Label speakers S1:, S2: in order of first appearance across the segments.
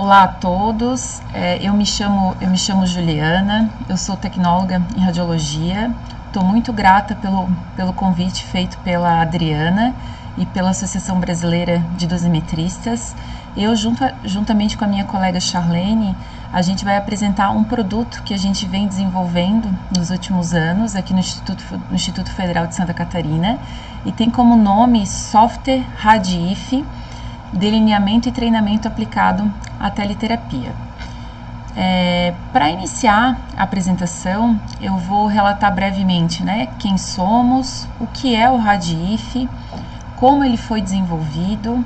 S1: Olá a todos, eu me chamo Juliana, eu sou tecnóloga em radiologia. Estou muito grata pelo convite feito pela Adriana e pela Associação Brasileira de Dosimetristas. Eu, juntamente com a minha colega Charlene, a gente vai apresentar um produto que a gente vem desenvolvendo nos últimos anos aqui no Instituto Federal de Santa Catarina e tem como nome Software RADIF, delineamento e treinamento aplicado à teleterapia. Para iniciar a apresentação, eu vou relatar brevemente, quem somos, o que é o RADIF, como ele foi desenvolvido,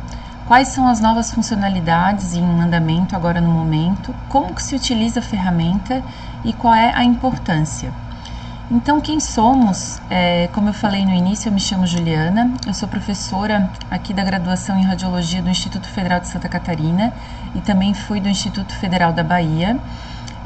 S1: quais são as novas funcionalidades em andamento agora no momento, como que se utiliza a ferramenta e qual é a importância. Então, quem somos? Como eu falei no início, eu me chamo Juliana, eu sou professora aqui da graduação em Radiologia do Instituto Federal de Santa Catarina e também fui do Instituto Federal da Bahia.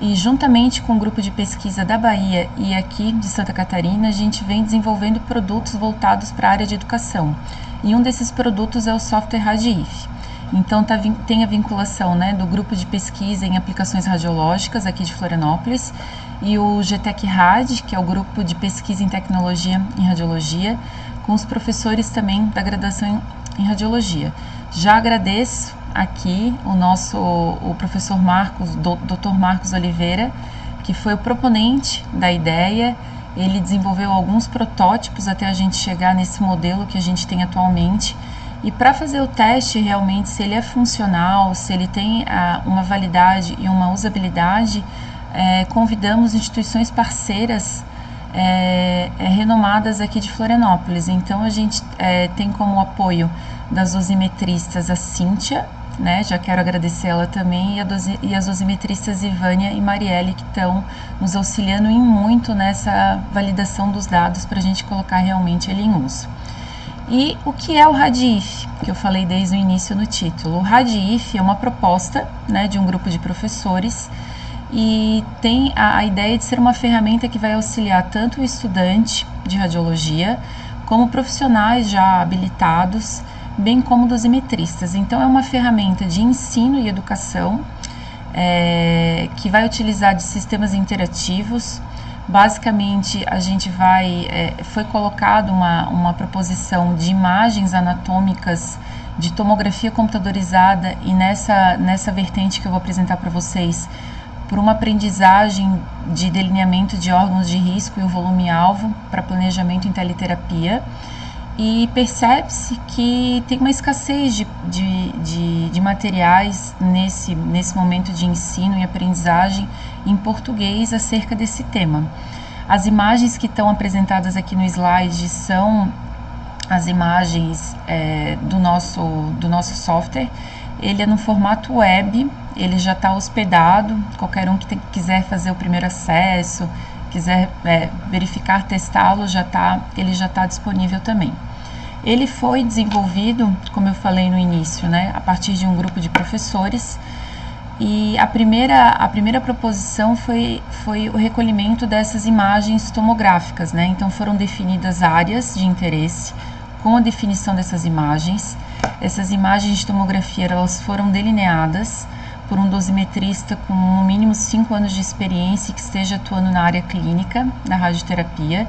S1: E juntamente com o grupo de pesquisa da Bahia e aqui de Santa Catarina, a gente vem desenvolvendo produtos voltados para a área de educação. E um desses produtos é o software RADIF. Então, tem a vinculação do grupo de pesquisa em aplicações radiológicas aqui de Florianópolis e o GTEC-RAD, que é o grupo de pesquisa em tecnologia em radiologia, com os professores também da graduação em radiologia. Já agradeço aqui o professor Dr. Marcos Oliveira, que foi o proponente da ideia. Ele desenvolveu alguns protótipos até a gente chegar nesse modelo que a gente tem atualmente. E para fazer o teste realmente, se ele é funcional, se ele tem uma validade e uma usabilidade, convidamos instituições parceiras renomadas aqui de Florianópolis. Então, a gente tem como apoio das dosimetristas a Cíntia, já quero agradecer ela também, e as dosimetristas Ivânia e Marielle, que estão nos auxiliando em muito nessa validação dos dados para a gente colocar realmente ele em uso. E o que é o RADIF, que eu falei desde o início no título? O RADIF é uma proposta de um grupo de professores e tem a ideia de ser uma ferramenta que vai auxiliar tanto o estudante de radiologia como profissionais já habilitados, bem como dosimetristas. Então, é uma ferramenta de ensino e educação que vai utilizar de sistemas interativos. Basicamente, a gente foi colocado uma proposição de imagens anatômicas de tomografia computadorizada e nessa vertente que eu vou apresentar para vocês, por uma aprendizagem de delineamento de órgãos de risco e o volume-alvo para planejamento em teleterapia. E percebe-se que tem uma escassez de materiais nesse momento de ensino e aprendizagem em português acerca desse tema. As imagens que estão apresentadas aqui no slide são as imagens do nosso software. Ele é no formato web, ele já está hospedado, qualquer um que quiser fazer o primeiro acesso, quiser verificar, testá-lo, ele já está disponível também. Ele foi desenvolvido, como eu falei no início, a partir de um grupo de professores, e a primeira proposição foi o recolhimento dessas imagens tomográficas, Então foram definidas áreas de interesse com a definição dessas imagens. Essas imagens de tomografia elas foram delineadas por um dosimetrista com no mínimo 5 anos de experiência e que esteja atuando na área clínica da radioterapia.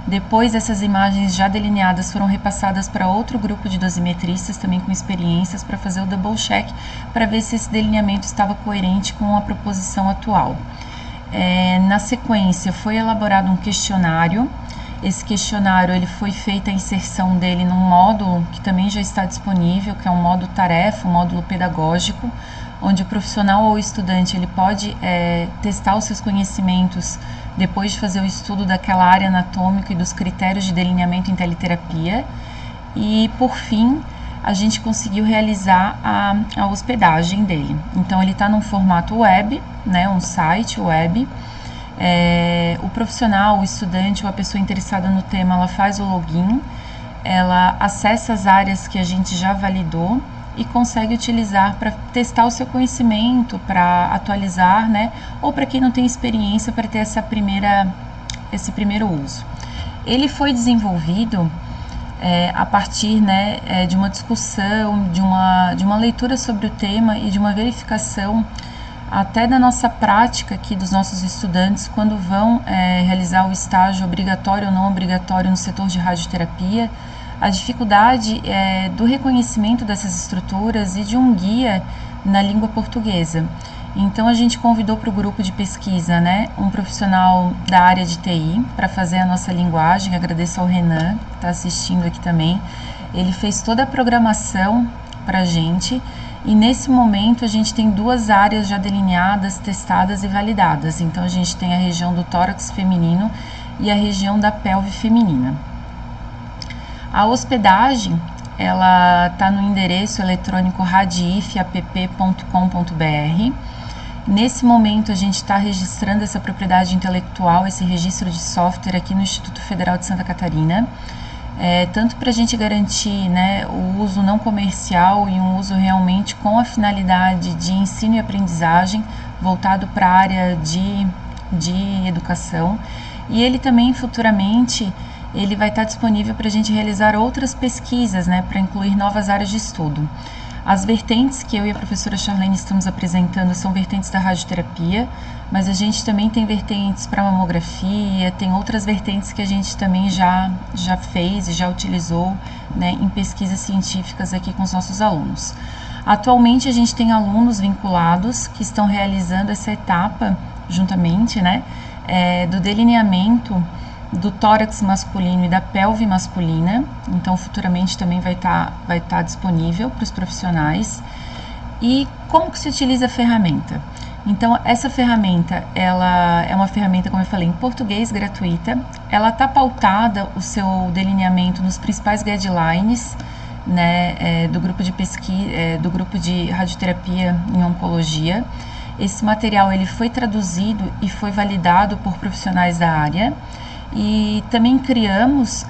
S1: Depois, essas imagens já delineadas foram repassadas para outro grupo de dosimetristas, também com experiências, para fazer o double check, para ver se esse delineamento estava coerente com a proposição atual. Na sequência, foi elaborado um questionário. Esse questionário ele foi feita a inserção dele num módulo que também já está disponível, que é um módulo tarefa, um módulo pedagógico, onde o profissional ou o estudante ele pode testar os seus conhecimentos depois de fazer o estudo daquela área anatômica e dos critérios de delineamento em teleterapia. E, por fim, a gente conseguiu realizar a hospedagem dele. Então, ele está num formato web, um site web. O profissional, o estudante ou a pessoa interessada no tema, ela faz o login, ela acessa as áreas que a gente já validou e consegue utilizar para testar o seu conhecimento, para atualizar, ou para quem não tem experiência, para ter esse primeiro uso. Ele foi desenvolvido a partir, né, de uma discussão, de uma leitura sobre o tema e de uma verificação até da nossa prática aqui dos nossos estudantes quando vão realizar o estágio obrigatório ou não obrigatório no setor de radioterapia, a dificuldade do reconhecimento dessas estruturas e de um guia na língua portuguesa. Então a gente convidou para o grupo de pesquisa, né, um profissional da área de TI para fazer a nossa linguagem. Agradeço ao Renan, que está assistindo aqui também. Ele fez toda a programação para a gente e nesse momento a gente tem 2 áreas já delineadas, testadas e validadas. Então a gente tem a região do tórax feminino e a região da pelve feminina. A hospedagem, ela está no endereço eletrônico radiifapp.com.br. Nesse momento a gente está registrando essa propriedade intelectual, esse registro de software aqui no Instituto Federal de Santa Catarina, tanto para a gente garantir, né, o uso não comercial e um uso realmente com a finalidade de ensino e aprendizagem voltado para a área de educação, e ele também futuramente ele vai estar disponível para a gente realizar outras pesquisas, né, para incluir novas áreas de estudo. As vertentes que eu e a professora Charlene estamos apresentando são vertentes da radioterapia, mas a gente também tem vertentes para mamografia, tem outras vertentes que a gente também já fez e já utilizou, né, em pesquisas científicas aqui com os nossos alunos. Atualmente a gente tem alunos vinculados que estão realizando essa etapa juntamente, né, do delineamento do tórax masculino e da pelve masculina. Então futuramente também vai estar disponível para os profissionais. E como que se utiliza a ferramenta? Então essa ferramenta, ela é uma ferramenta, como eu falei, em português, gratuita. Ela está pautada, o seu delineamento, nos principais guidelines, né, do grupo de pesquisa, do grupo de radioterapia em oncologia. Esse material ele foi traduzido e foi validado por profissionais da área. E também criamos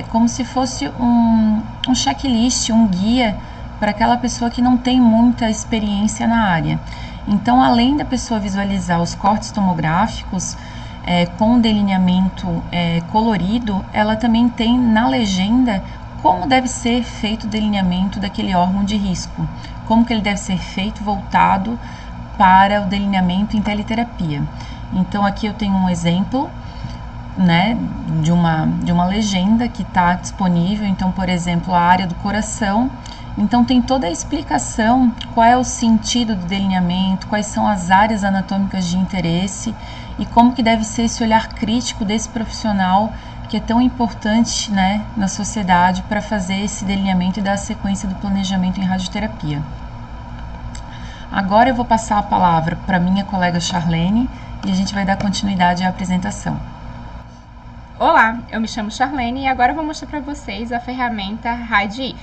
S1: como se fosse um checklist, um guia para aquela pessoa que não tem muita experiência na área. Então, além da pessoa visualizar os cortes tomográficos com delineamento colorido, ela também tem na legenda como deve ser feito o delineamento daquele órgão de risco, como que ele deve ser feito voltado para o delineamento em teliterapia. Então, aqui eu tenho um exemplo, né, de uma legenda que está disponível. Então, por exemplo, a área do coração. Então, tem toda a explicação, qual é o sentido do delineamento, quais são as áreas anatômicas de interesse e como que deve ser esse olhar crítico desse profissional que é tão importante, né, na sociedade para fazer esse delineamento e dar a sequência do planejamento em radioterapia. Agora eu vou passar a palavra para minha colega Charlene e a gente vai dar continuidade à apresentação.
S2: Olá, eu me chamo Charlene e agora eu vou mostrar para vocês a ferramenta RadIF.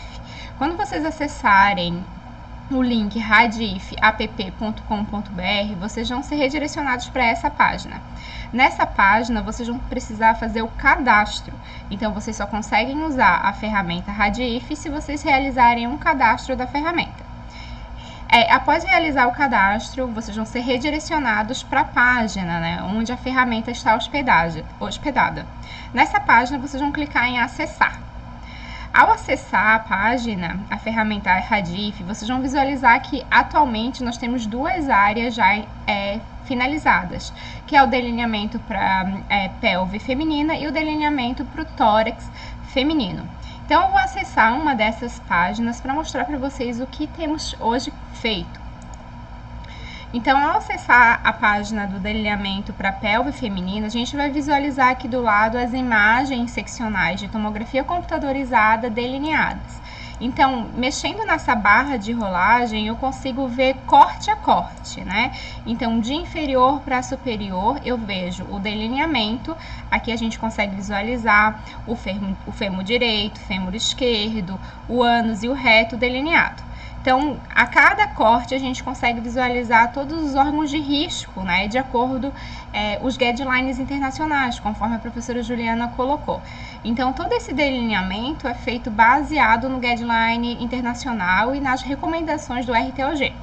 S2: Quando vocês acessarem o link radiifapp.com.br, vocês vão ser redirecionados para essa página. Nessa página, vocês vão precisar fazer o cadastro. Então, vocês só conseguem usar a ferramenta RadIF se vocês realizarem um cadastro da ferramenta. Após realizar o cadastro, vocês vão ser redirecionados para a página, né, onde a ferramenta está hospedada. Nessa página, vocês vão clicar em acessar. Ao acessar a página, a ferramenta RadIF, vocês vão visualizar que atualmente nós temos 2 áreas já finalizadas, que é o delineamento para pelve feminina e o delineamento para o tórax feminino. Então, eu vou acessar uma dessas páginas para mostrar para vocês o que temos hoje feito. Então, ao acessar a página do delineamento para pelve feminina, a gente vai visualizar aqui do lado as imagens seccionais de tomografia computadorizada delineadas. Então, mexendo nessa barra de rolagem, eu consigo ver corte a corte, né? Então, de inferior para superior, eu vejo o delineamento. Aqui a gente consegue visualizar o fêmur direito, o fêmur esquerdo, o ânus e o reto delineado. Então, a cada corte a gente consegue visualizar todos os órgãos de risco, né, de acordo os guidelines internacionais, conforme a professora Juliana colocou. Então, todo esse delineamento é feito baseado no guideline internacional e nas recomendações do RTOG.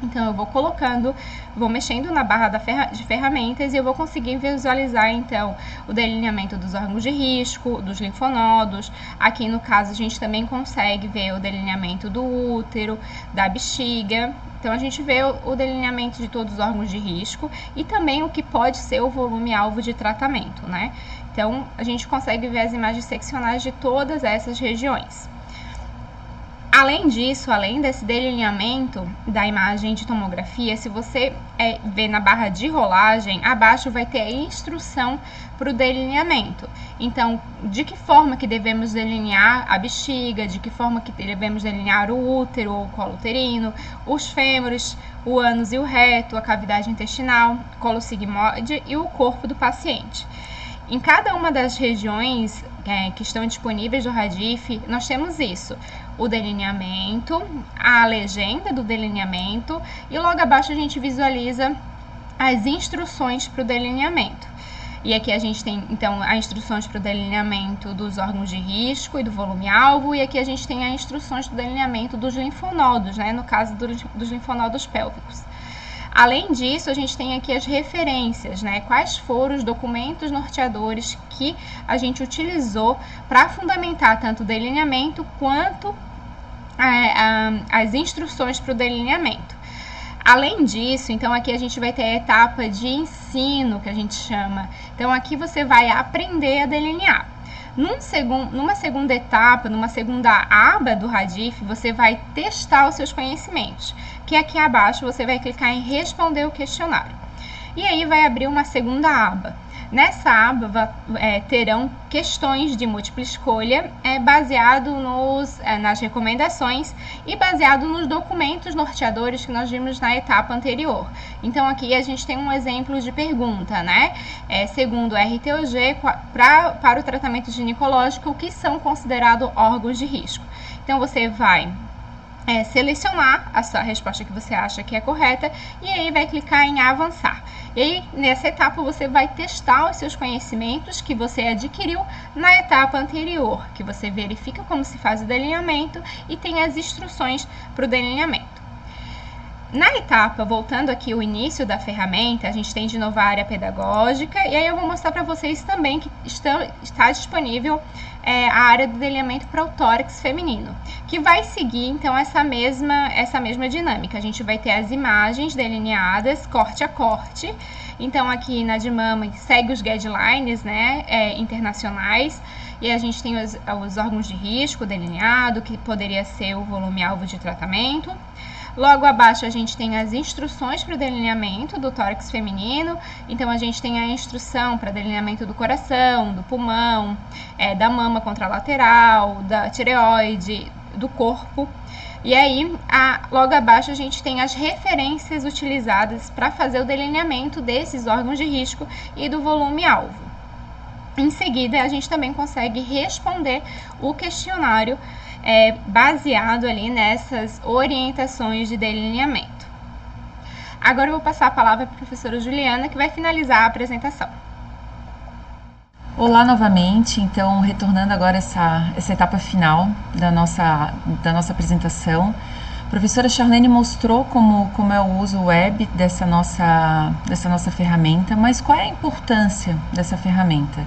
S2: Então, eu vou colocando, vou mexendo na barra de ferramentas e eu vou conseguir visualizar, então, o delineamento dos órgãos de risco, dos linfonodos. Aqui, no caso, a gente também consegue ver o delineamento do útero, da bexiga. Então, a gente vê o delineamento de todos os órgãos de risco e também o que pode ser o volume-alvo de tratamento, né? Então, a gente consegue ver as imagens seccionais de todas essas regiões. Além disso, além desse delineamento da imagem de tomografia, se você ver na barra de rolagem, abaixo vai ter a instrução para o delineamento. Então, de que forma que devemos delinear a bexiga, de que forma que devemos delinear o útero ou o colo uterino, os fêmures, o ânus e o reto, a cavidade intestinal, colo sigmoide e o corpo do paciente. Em cada uma das regiões que estão disponíveis do RADIF, nós temos isso, o delineamento, a legenda do delineamento e logo abaixo a gente visualiza as instruções para o delineamento. E aqui a gente tem, então, as instruções para o delineamento dos órgãos de risco e do volume-alvo, e aqui a gente tem as instruções do delineamento dos linfonodos, né, no caso dos linfonodos pélvicos. Além disso, a gente tem aqui as referências, né? Quais foram os documentos norteadores que a gente utilizou para fundamentar tanto o delineamento quanto as instruções para o delineamento. Além disso, então aqui a gente vai ter a etapa de ensino, que a gente chama. Então aqui você vai aprender a delinear. Numa segunda etapa, numa segunda aba do RADIF, você vai testar os seus conhecimentos, que aqui abaixo você vai clicar em responder o questionário. E aí vai abrir uma segunda aba. Nessa aba terão questões de múltipla escolha baseado nas recomendações e baseado nos documentos norteadores que nós vimos na etapa anterior. Então aqui a gente tem um exemplo de pergunta, né? Segundo o RTOG, para o tratamento ginecológico, o que são considerados órgãos de risco? Então você vai selecionar a sua resposta que você acha que é correta e aí vai clicar em avançar. E aí, nessa etapa, você vai testar os seus conhecimentos que você adquiriu na etapa anterior, que você verifica como se faz o delineamento e tem as instruções para o delineamento. Na etapa, voltando aqui ao início da ferramenta, a gente tem de novo a área pedagógica, e aí eu vou mostrar para vocês também que está disponível a área do delineamento para o tórax feminino, que vai seguir, então, essa mesma dinâmica. A gente vai ter as imagens delineadas, corte a corte. Então, aqui na de mama, segue os guidelines, né, internacionais, e a gente tem os órgãos de risco delineado, que poderia ser o volume-alvo de tratamento. Logo abaixo a gente tem as instruções para o delineamento do tórax feminino, então a gente tem a instrução para delineamento do coração, do pulmão, da mama contralateral, da tireoide, do corpo. E aí, logo abaixo a gente tem as referências utilizadas para fazer o delineamento desses órgãos de risco e do volume-alvo. Em seguida, a gente também consegue responder o questionário baseado ali nessas orientações de delineamento. Agora eu vou passar a palavra para a professora Juliana, que vai finalizar a apresentação.
S1: Olá novamente, então retornando agora essa etapa final da nossa apresentação. A professora Charlene mostrou como é o uso web dessa nossa ferramenta, mas qual é a importância dessa ferramenta?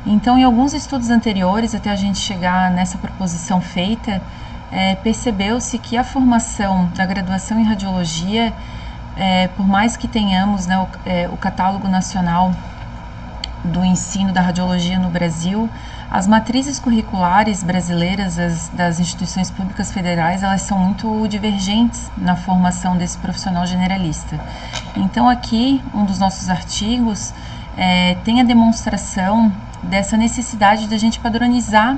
S1: Então, em alguns estudos anteriores, até a gente chegar nessa proposição feita, percebeu-se que a formação da graduação em radiologia, por mais que tenhamos, né, o catálogo nacional do ensino da radiologia no Brasil, as matrizes curriculares brasileiras das instituições públicas federais, elas são muito divergentes na formação desse profissional generalista. Então, aqui, um dos nossos artigos tem a demonstração dessa necessidade de a gente padronizar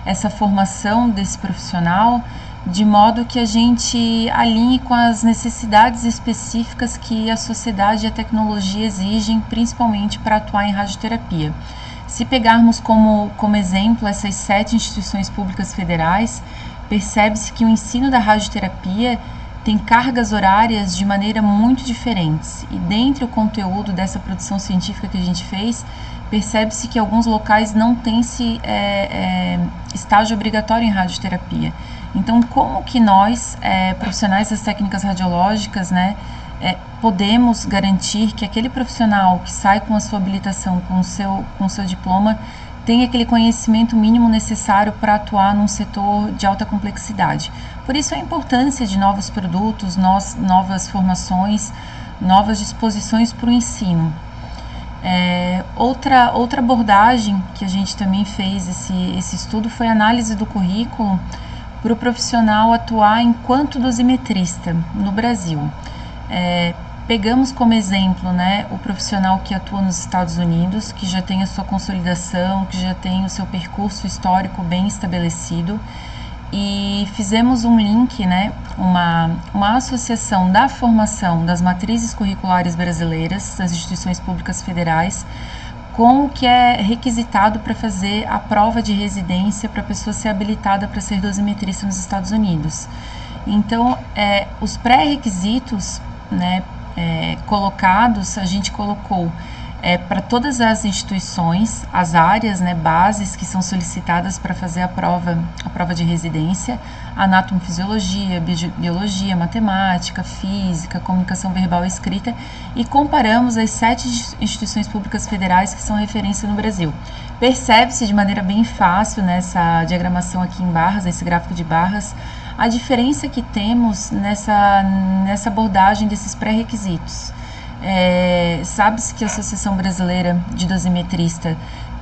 S1: essa formação desse profissional de modo que a gente alinhe com as necessidades específicas que a sociedade e a tecnologia exigem, principalmente para atuar em radioterapia. Se pegarmos como exemplo essas 7 instituições públicas federais, percebe-se que o ensino da radioterapia tem cargas horárias de maneira muito diferentes, e dentre o conteúdo dessa produção científica que a gente fez, percebe-se que alguns locais não têm estágio obrigatório em radioterapia. Então, como que nós, profissionais das técnicas radiológicas, né, podemos garantir que aquele profissional que sai com a sua habilitação, com o seu diploma, tem aquele conhecimento mínimo necessário para atuar num setor de alta complexidade. Por isso a importância de novos produtos, novas formações, novas disposições para o ensino. Outra abordagem que a gente também fez esse estudo foi a análise do currículo para o profissional atuar enquanto dosimetrista no Brasil. Pegamos como exemplo, né, o profissional que atua nos Estados Unidos, que já tem a sua consolidação, que já tem o seu percurso histórico bem estabelecido, e fizemos um link, né, uma associação da formação das matrizes curriculares brasileiras, das instituições públicas federais, com o que é requisitado para fazer a prova de residência para a pessoa ser habilitada para ser dosimetrista nos Estados Unidos. Então, os pré-requisitos, né, colocados, a gente colocou para todas as instituições, as áreas, né, bases que são solicitadas para fazer a prova de residência: anatomofisiologia, biologia, matemática, física, comunicação verbal e escrita, e comparamos as 7 instituições públicas federais que são referência no Brasil. Percebe-se de maneira bem fácil nessa diagramação aqui em barras, esse gráfico de barras, a diferença que temos nessa abordagem desses pré-requisitos. Sabe-se que a Associação Brasileira de Dosimetrista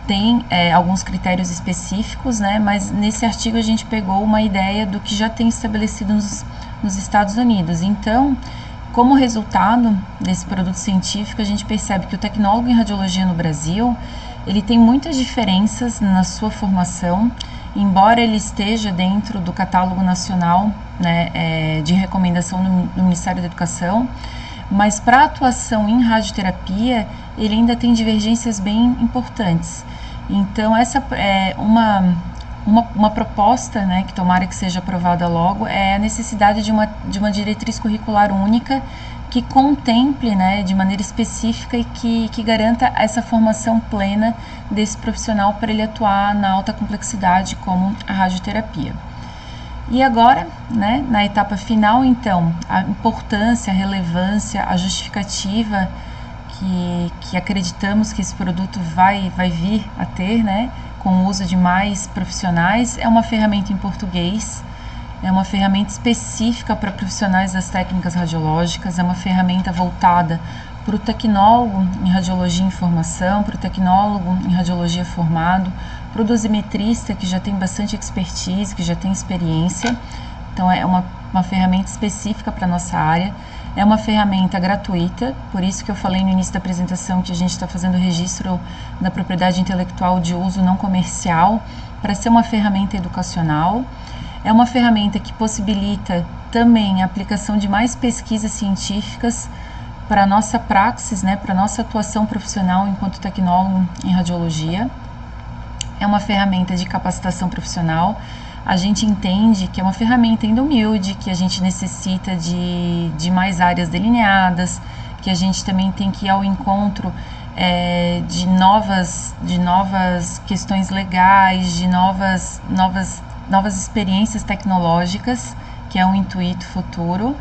S1: tem alguns critérios específicos, né, mas nesse artigo a gente pegou uma ideia do que já tem estabelecido nos Estados Unidos. Então, como resultado desse produto científico, a gente percebe que o tecnólogo em radiologia no Brasil, ele tem muitas diferenças na sua formação, embora ele esteja dentro do catálogo nacional, né, de recomendação do Ministério da Educação, mas para a atuação em radioterapia, ele ainda tem divergências bem importantes. Então, essa é uma proposta, né, que tomara que seja aprovada logo, é a necessidade de uma diretriz curricular única que contemple, né, de maneira específica e que garanta essa formação plena desse profissional para ele atuar na alta complexidade como a radioterapia. E agora, né, na etapa final, então, a importância, a relevância, a justificativa que acreditamos que esse produto vai vir a ter, né, com o uso de mais profissionais, é uma ferramenta em português, é uma ferramenta específica para profissionais das técnicas radiológicas, é uma ferramenta voltada para o tecnólogo em radiologia em formação, para o tecnólogo em radiologia formado, para o dosimetrista que já tem bastante expertise, que já tem experiência. Então, é uma ferramenta específica para a nossa área. É uma ferramenta gratuita, por isso que eu falei no início da apresentação que a gente está fazendo o registro da propriedade intelectual de uso não comercial, para ser uma ferramenta educacional. É uma ferramenta que possibilita também a aplicação de mais pesquisas científicas para a nossa praxis, né, para a nossa atuação profissional enquanto tecnólogo em radiologia. É uma ferramenta de capacitação profissional. A gente entende que é uma ferramenta ainda humilde, que a gente necessita de mais áreas delineadas, que a gente também tem que ir ao encontro de novas questões legais, de novas experiências tecnológicas, que é um intuito futuro,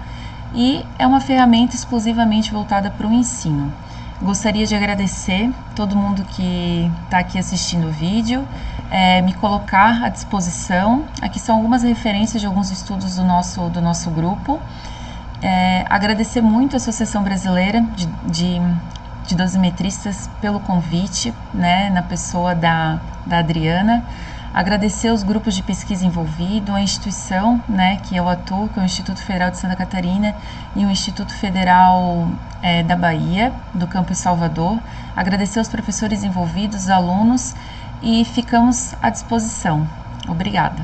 S1: e é uma ferramenta exclusivamente voltada para o ensino. Gostaria de agradecer todo mundo que está aqui assistindo o vídeo, me colocar à disposição. Aqui são algumas referências de alguns estudos do nosso grupo. Agradecer muito a Associação Brasileira de Dosimetristas pelo convite, né, na pessoa da Adriana. Agradecer os grupos de pesquisa envolvidos, a instituição, né, que eu atuo, que é o Instituto Federal de Santa Catarina e o Instituto Federal da Bahia, do Campus Salvador. Agradecer aos professores envolvidos, alunos, e ficamos à disposição. Obrigada.